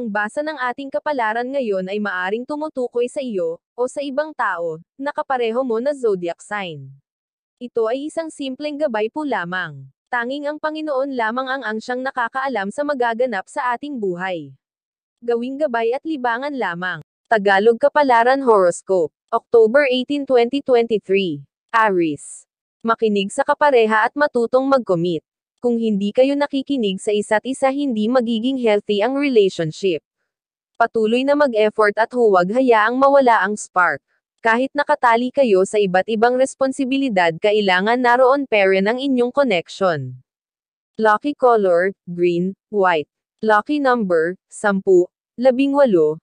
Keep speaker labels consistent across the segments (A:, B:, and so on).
A: Ang basa ng ating kapalaran ngayon ay maaring tumutukoy sa iyo, o sa ibang tao, na kapareho mo na zodiac sign. Ito ay isang simpleng gabay po lamang. Tanging ang Panginoon lamang ang siyang nakakaalam sa magaganap sa ating buhay. Gawing gabay at libangan lamang. Tagalog Kapalaran Horoscope, October 18, 2023. Aries. Makinig sa kapareha at matutong mag-commit. Kung hindi kayo nakikinig sa isa't isa, hindi magiging healthy ang relationship. Patuloy na mag-effort at huwag hayaang mawala ang spark. Kahit nakatali kayo sa iba't ibang responsibilidad, kailangan naroon pa rin ang inyong connection. Lucky color, green, white. Lucky number, 10, 18, 26.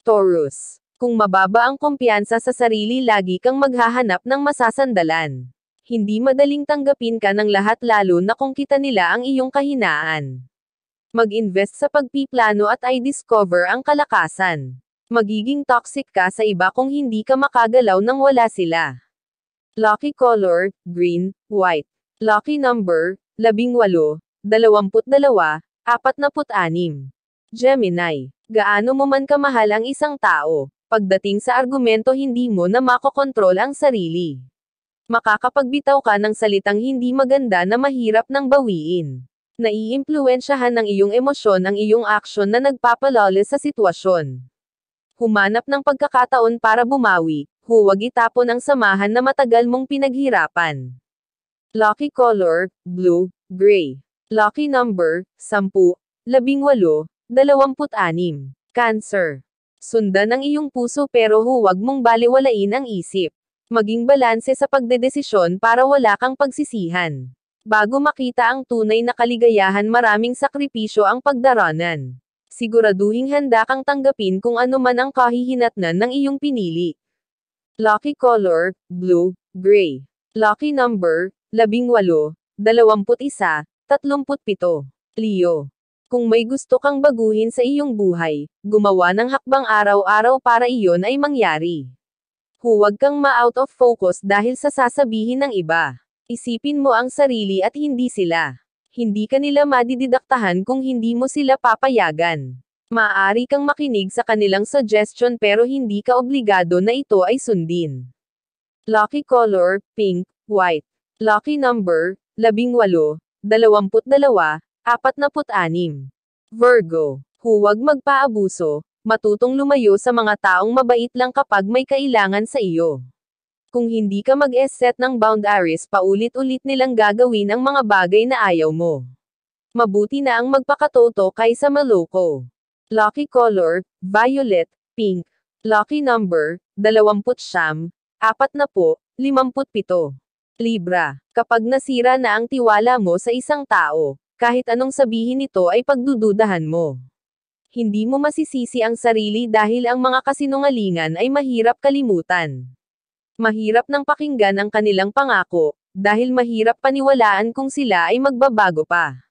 A: Taurus. Kung mababa ang kumpiyansa sa sarili, lagi kang maghahanap ng masasandalan. Hindi madaling tanggapin ka ng lahat, lalo na kung kita nila ang iyong kahinaan. Mag-invest sa pagpiplano at i-discover ang kalakasan. Magiging toxic ka sa iba kung hindi ka makagalaw nang wala sila. Lucky color, green, white. Lucky number, 18, 22, 46. Gemini. Gaano mo man kamahal ang isang tao, pagdating sa argumento hindi mo na makokontrol ang sarili. Makakapagbitaw ka ng salitang hindi maganda na mahirap nang bawiin. Naiimpluwensyahan ng iyong emosyon ang iyong aksyon na nagpapalala sa sitwasyon. Humanap ng pagkakataon para bumawi, huwag itapon ang samahan na matagal mong pinaghirapan. Lucky color, blue, gray. Lucky number, 10, 18, 26. Cancer. Sundan ang iyong puso pero huwag mong baliwalain ang isip. Maging balanse sa pagdedesisyon para wala kang pagsisihan. Bago makita ang tunay na kaligayahan, maraming sakripisyo ang pagdaranan. Siguraduhing handa kang tanggapin kung ano man ang kahihinatnan ng iyong pinili. Lucky color, blue, gray. Lucky number, 18, 21, 37. Leo. Kung may gusto kang baguhin sa iyong buhay, gumawa ng hakbang araw-araw para iyon ay mangyari. Huwag kang ma-out of focus dahil sa sasabihin ng iba. Isipin mo ang sarili at hindi sila. Hindi ka nila madididaktahan kung hindi mo sila papayagan. Maaari kang makinig sa kanilang suggestion pero hindi ka obligado na ito ay sundin. Lucky color, pink, white. Lucky number, 18, 22, 46. Virgo. Huwag magpaabuso. Matutong lumayo sa mga taong mabait lang kapag may kailangan sa iyo. Kung hindi ka mag-set ng boundaries, paulit-ulit nilang gagawin ang mga bagay na ayaw mo. Mabuti na ang magpakatoto kaysa maloko. Lucky color, violet, pink. Lucky number, 20, 40, 57. Libra. Kapag nasira na ang tiwala mo sa isang tao, kahit anong sabihin nito ay pagdududahan mo. Hindi mo masisisi ang sarili dahil ang mga kasinungalingan ay mahirap kalimutan. Mahirap nang pakinggan ang kanilang pangako, dahil mahirap paniwalaan kung sila ay magbabago pa.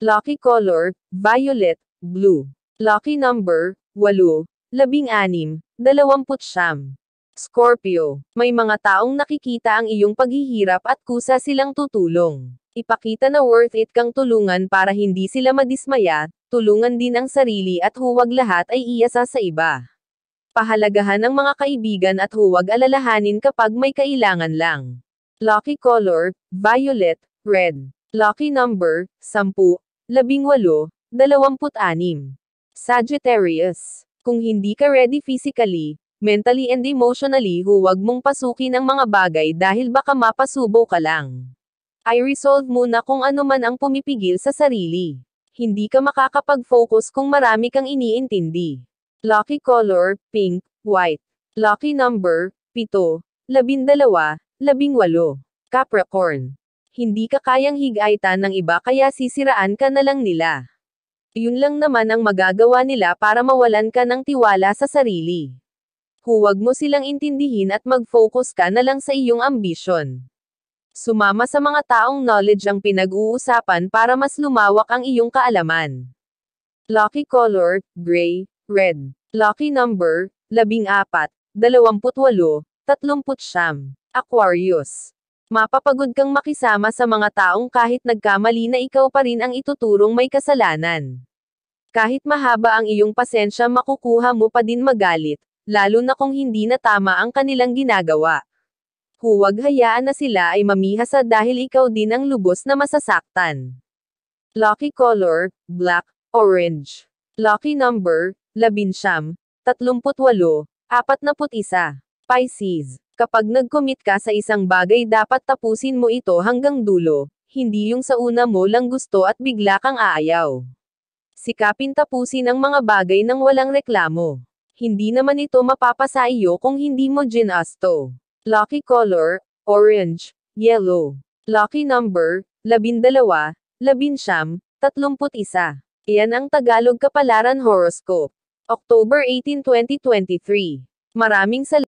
A: Lucky color, violet, blue. Lucky number, 8, 16, 20. Scorpio. May mga taong nakikita ang iyong paghihirap at kusa silang tutulong. Ipakita na worth it kang tulungan para hindi sila madismaya. Tulungan din ang sarili at huwag lahat ay iasa sa iba. Pahalagahan ang mga kaibigan at huwag alalahanin kapag may kailangan lang. Lucky color, violet, red. Lucky number, 10, 18, 26. Sagittarius. Kung hindi ka ready physically, mentally and emotionally, huwag mong pasukin ang mga bagay dahil baka mapasubo ka lang. I-resolve muna kung ano man ang pumipigil sa sarili. Hindi ka makakapag-focus kung marami kang iniintindi. Lucky color, pink, white. Lucky number, 7, 12, 18. Capricorn. Hindi ka kayang higaitan ng iba kaya sisiraan ka na lang nila. Yun lang naman ang magagawa nila para mawalan ka ng tiwala sa sarili. Huwag mo silang intindihin at mag-focus ka na lang sa iyong ambisyon. Sumama sa mga taong knowledge ang pinag-uusapan para mas lumawak ang iyong kaalaman. Lucky color, gray, red. Lucky number, 14, 28, 30. Aquarius. Mapapagod kang makisama sa mga taong kahit nagkamali na ikaw pa rin ang ituturong may kasalanan. Kahit mahaba ang iyong pasensya makukuha mo pa din magalit, lalo na kung hindi na tama ang kanilang ginagawa. Huwag hayaan na sila ay mamihasa dahil ikaw din ang lubos na masasaktan. Lucky color, black, orange. Lucky number, 19, 38, 41. Pisces. Kapag nag-commit ka sa isang bagay dapat tapusin mo ito hanggang dulo, hindi yung sa una mo lang gusto at bigla kang aayaw. Sikapin tapusin ang mga bagay nang walang reklamo. Hindi naman ito mapapasa iyo kung hindi mo ginasto. Lucky color, orange, yellow. Lucky number, 12, 19, 31. Iyan ang Tagalog Kapalaran Horoscope. October 18, 2023. Maraming salamat.